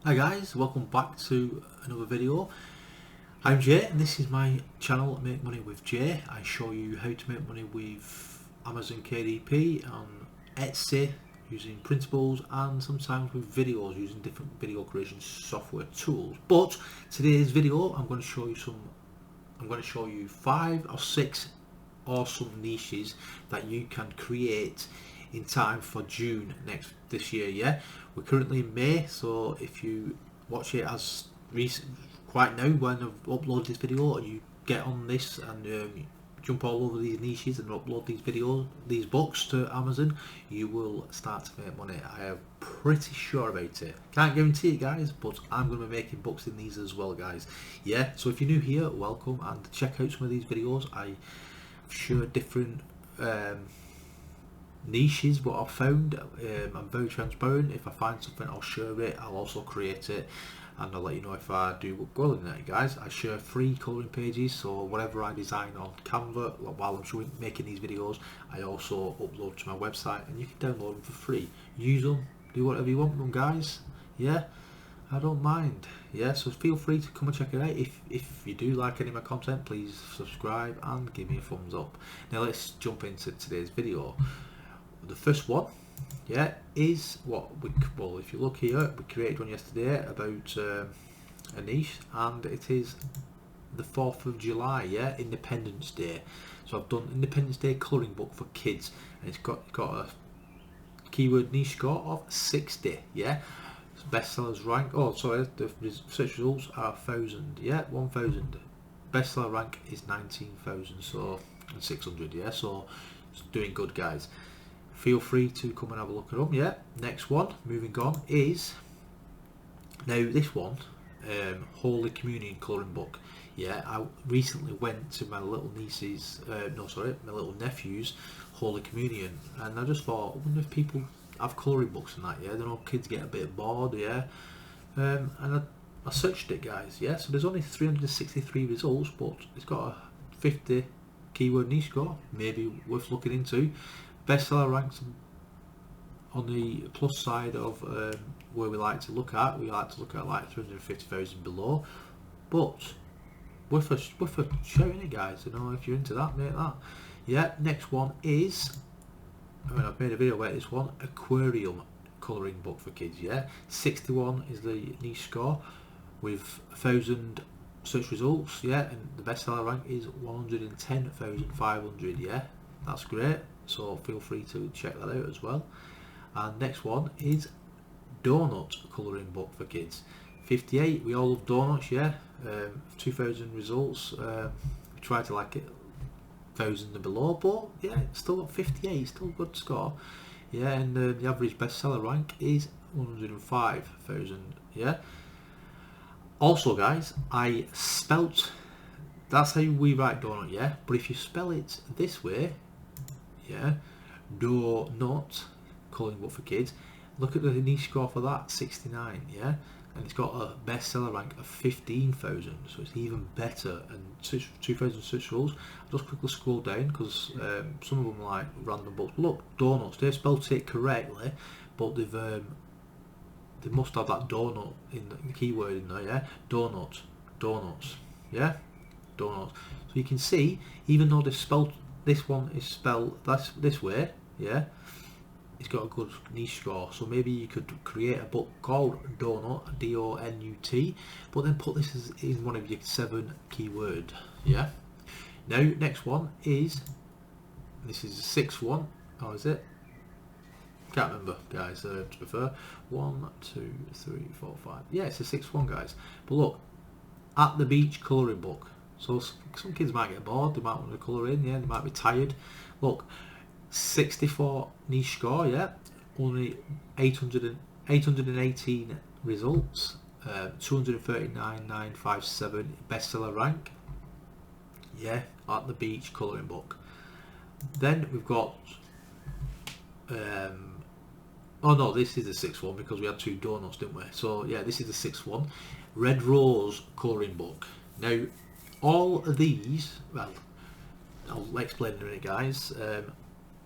Hi guys, welcome back to another video. I'm Jay and this is my channel Make Money with Jay. I show you how to make money with Amazon KDP and Etsy using printables and sometimes with videos using different video creation software tools. But today's video I'm going to show you 5 or 6 awesome niches that you can create in time for June this year. Yeah, we're currently in May, so if you watch it as quite now when I've uploaded this video, or you get on this and jump all over these niches and upload these books to Amazon, you will start to make money. I am pretty sure about it. Can't guarantee it guys, but I'm going to be making books in these as well guys. Yeah, so if you're new here, welcome, and check out some of these videos. I share different niches what I've found. I'm very transparent. If I find something, I'll share it. I'll also create it, and I'll let you know if I do well in it guys. I share free colouring pages, so whatever I design on Canva while I'm making these videos, I also upload to my website, and you can download them for free. Use them, do whatever you want with them guys. Yeah, I don't mind. Yeah, so feel free to come and check it out. If you do like any of my content, please subscribe and give me a thumbs up. Now let's jump into today's video. The first one, yeah, is if you look here, we created one yesterday about a niche, and it is the 4th of July, yeah, Independence Day. So I've done Independence Day colouring book for kids, and it's got a keyword niche score of 60, yeah. Bestsellers rank, the search results are 1,000, yeah, 1,000. Bestseller rank is 19,000, so, and 600, yeah, so it's doing good guys. Feel free to come and have a look at them. Yeah, next one, moving on, is now this one, Holy Communion colouring book. Yeah, I recently went to my little niece's, my little nephew's Holy Communion, and I just thought, I wonder if people have colouring books and that. Yeah, I don't know, kids get a bit bored. Yeah, and I searched it, guys. Yeah, so there's only 363 results, but it's got a 50 keyword niche score. Maybe worth looking into. Bestseller ranks on the plus side of where we like to look at. We like to look at like 350,000 below, but worth a shouting it, guys. You know, if you're into that, make that. Yeah. Next one is, I've made a video about this one, aquarium colouring book for kids. Yeah, 61 is the niche score with 1,000 search results. Yeah, and the bestseller rank is 110,500. Yeah, that's great. So feel free to check that out as well. And next one is donut colouring book for kids. 58. We all love donuts, yeah. 2,000 results. We try to like it 1,000 and below, but yeah, it's still got 58. Still a good score. Yeah, and the average bestseller rank is 105,000. Yeah. Also, guys, I spelt. That's how we write donut, yeah. But if you spell it this way, yeah, donut colouring book for kids, look at the niche score for that, 69, yeah, and it's got a bestseller rank of 15,000, so it's even better. And 2,000 search results. I'll just quickly scroll down because some of them are like random books. Look, donuts, they've spelled it correctly, but they must have that donut in the keyword in there, yeah. Donuts, yeah, donuts. So you can see, even though they've spelled, this one is spelled this way, yeah, it's got a good niche score. So maybe you could create a book called Donut, D-O-N-U-T, but then put this in one of your 7 keyword. Yeah. Now next one is, this is the 6th one, or is it? Can't remember, guys. To be fair, 1, 2, 3, 4, 5. Yeah, it's the 6th one, guys. But look, At the Beach colouring book. So some kids might get bored, they might want to colour in, yeah, they might be tired. Look, 64 niche score, yeah, only 818 results, 239,957 bestseller rank, yeah, At the Beach colouring book. Then we've got, oh no, this is the 6th one because we had 2 donuts, didn't we? So yeah, this is the 6th one, Red Rose colouring book. Now, all of these, well, I'll explain in a minute, guys.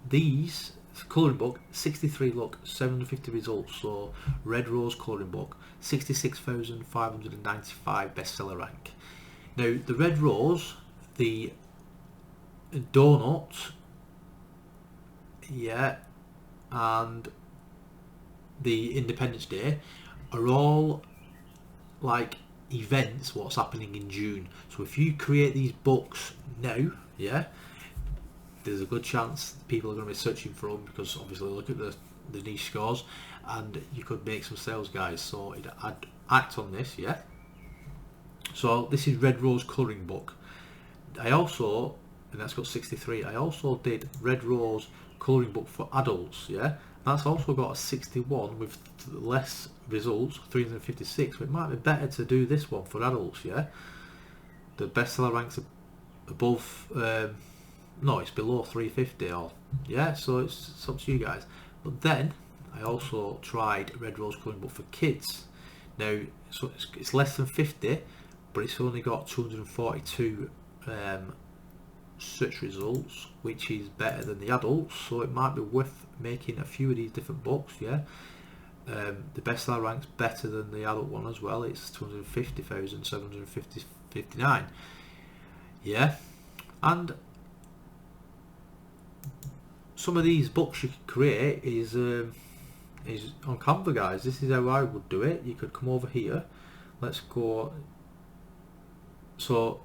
These colouring book, 63, look, 750 results. So Red Rose colouring book, 66,595 bestseller rank. Now the Red Rose, the Donut, yeah, and the Independence Day are all like events what's happening in June. So if you create these books now, yeah, there's a good chance people are going to be searching for them, because obviously look at the niche scores, and you could make some sales, guys. So I'd act on this, yeah. So this is Red Rose colouring book. I also, and that's got 63, I also did Red Rose colouring book for adults, yeah. That's also got a 61 with less results, 356. But it might be better to do this one for adults, yeah. The bestseller ranks above, no, it's below 350, or yeah. So it's up to you guys. But then I also tried Red Rose colouring book for kids. Now, so it's less than 50, but it's only got 242 search results, which is better than the adults. So it might be worth making a few of these different books, yeah. The bestseller rank's better than the adult one as well. It's 250,759, yeah. And some of these books you can create is on Canva, guys. This is how I would do it. You could come over here. Let's go. So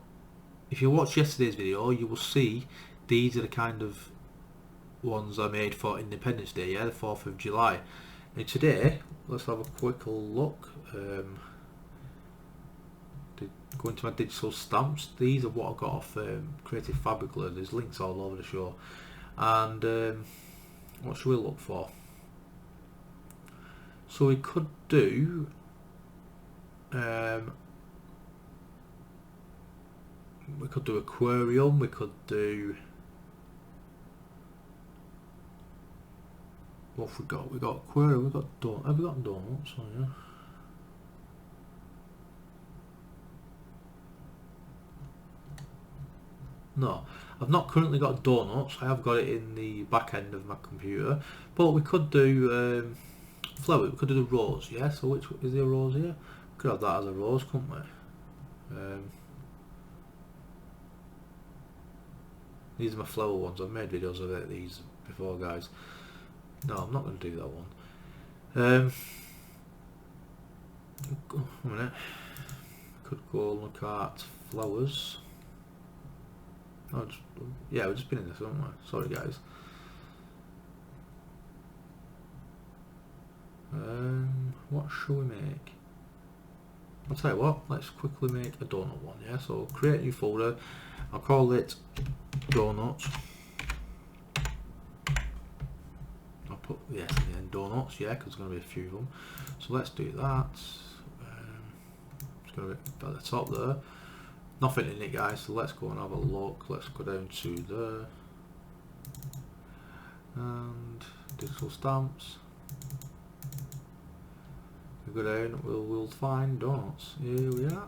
if you watch yesterday's video, you will see these are the kind of ones I made for Independence Day, yeah, the 4th of July. Now today, let's have a quick look. Go into my digital stamps. These are what I got off Creative Fabric. There's links all over the show. And what should we look for? So we could do aquarium, we could do, what have we got? We got aquarium, we got donut. Have we got donuts? Oh yeah. No, I've not currently got donuts. I have got it in the back end of my computer. But we could do flower. We could do the rose. Yeah. So which is there a rose here? We could have that as a rose, couldn't we? These are my flower ones. I've made videos of these before, guys. No, I'm not going to do that one. A minute. Could go look at flowers. Oh, yeah, we've just been in this, haven't we? Sorry, guys. What shall we make? I'll tell you what, let's quickly make a donut one, yeah? So create a new folder. I'll call it donuts. I'll put the S in the end, donuts, yeah, because there's going to be a few of them. So let's do that. It's going to be at the top there. Nothing in it, guys, so let's go and have a look. Let's go down to there. And digital stamps. We go down, we'll find donuts. Here we are.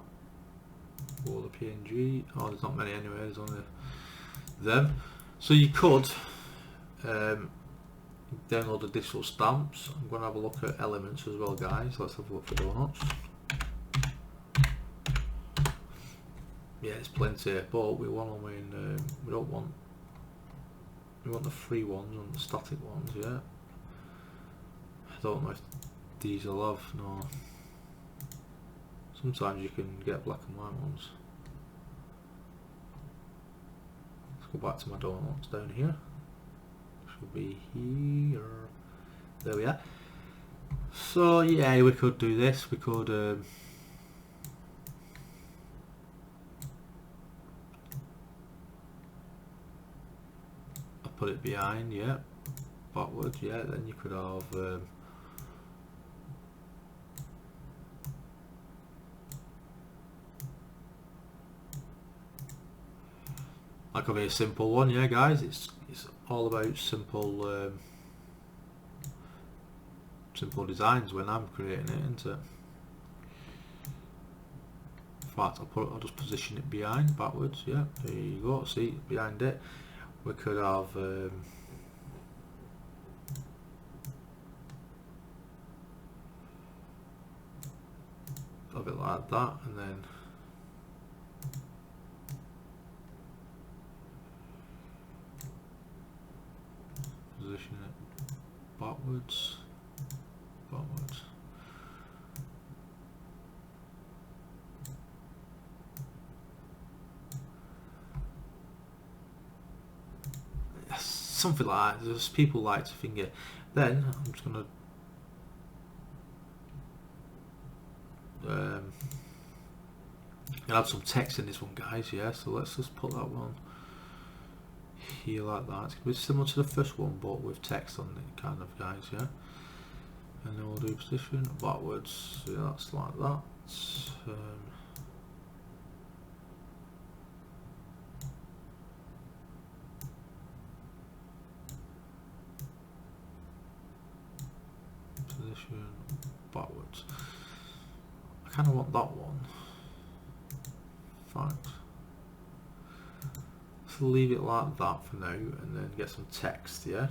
Or the PNG. Oh, there's not many anyway, there's only them. So you could download the digital stamps. I'm going to have a look at elements as well, guys. Let's have a look for donuts. Yeah, it's plenty, but we want them in. We don't want. We want the free ones and the static ones. Yeah. I don't know if these will have. No. Sometimes you can get black and white ones. Let's go back to my donuts down here. Should be here. There we are. So yeah, we could do this. We could. Put it behind, yeah, backwards, yeah. Then you could have like a very simple one, yeah, guys. It's all about simple simple designs when I'm creating it, isn't it? In fact, I'll just position it behind, backwards, yeah. There you go. See, behind it. We could have little bit like that, and then position it backwards. Something like that. There's people like to finger. Then I'm just gonna add some text in this one, guys. Yeah, so let's just put that one here like that. It's gonna be similar to the first one, but with text on it, kind of, guys. Yeah, and then we'll do position backwards. Yeah, that's like that. Position backwards. I kind of want that one. Fine. So leave it like that for now, and then get some text. Yeah.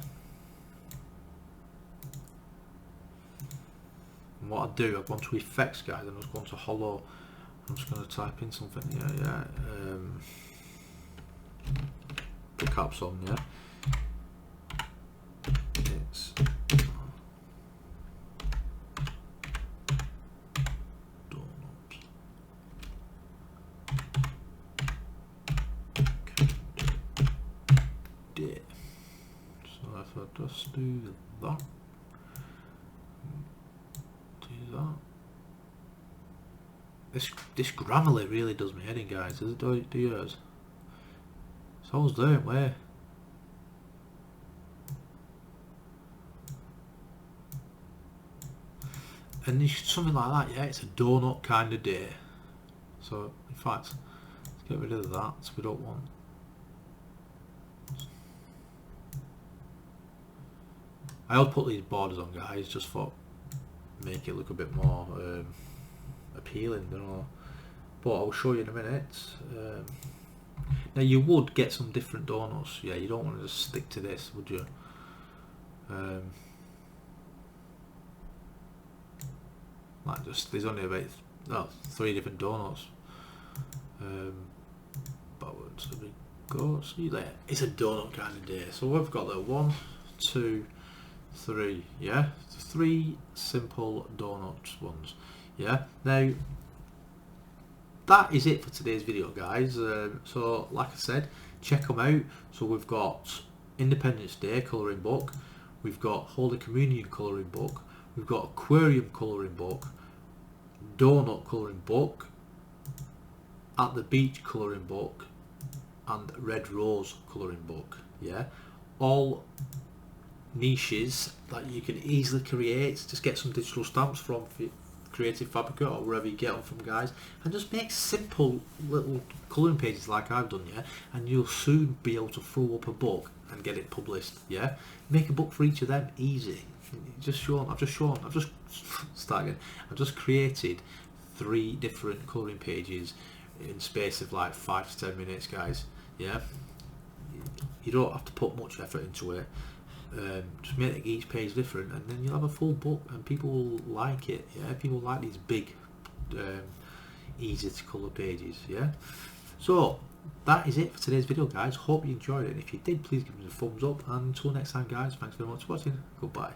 And what I do, I've gone to effects, guys, and I'm just going to hollow. I'm just going to type in something here. Yeah. Put caps on. Yeah. It's so if I just do that, this Grammarly really does me head in, guys. Does it do yours? It's always doing where. And something like that, yeah, it's a donut kind of day. So in fact, let's get rid of that, so we don't want. I always put these borders on, guys, just for make it look a bit more appealing, you know. But I'll show you in a minute. Now you would get some different donuts. Yeah, you don't want to just stick to this, would you? Like just there's only about 3 different donuts. Backwards, there we go. See there. It's a donut kind of day. So we've got the 1, 2, 3, yeah, 3 simple donut ones. Yeah, now that is it for today's video, guys. So like I said, check them out. So we've got Independence Day colouring book, we've got Holy Communion colouring book, we've got Aquarium colouring book, Donut colouring book, At the Beach colouring book, and Red Rose colouring book. Yeah, all niches that you can easily create. Just get some digital stamps from Creative Fabrica or wherever you get them from, guys, and just make simple little colouring pages like I've done. Yeah, and you'll soon be able to throw up a book and get it published. Yeah, make a book for each of them, easy. I've just created 3 different colouring pages in space of like 5 to 10 minutes, guys. Yeah, you don't have to put much effort into it. Just make each page different, and then you'll have a full book, and people will like it. Yeah, people like these big, easy to colour pages. Yeah, so that is it for today's video, guys. Hope you enjoyed it, and if you did, please give me a thumbs up, and until next time, guys, thanks very much for watching. Goodbye.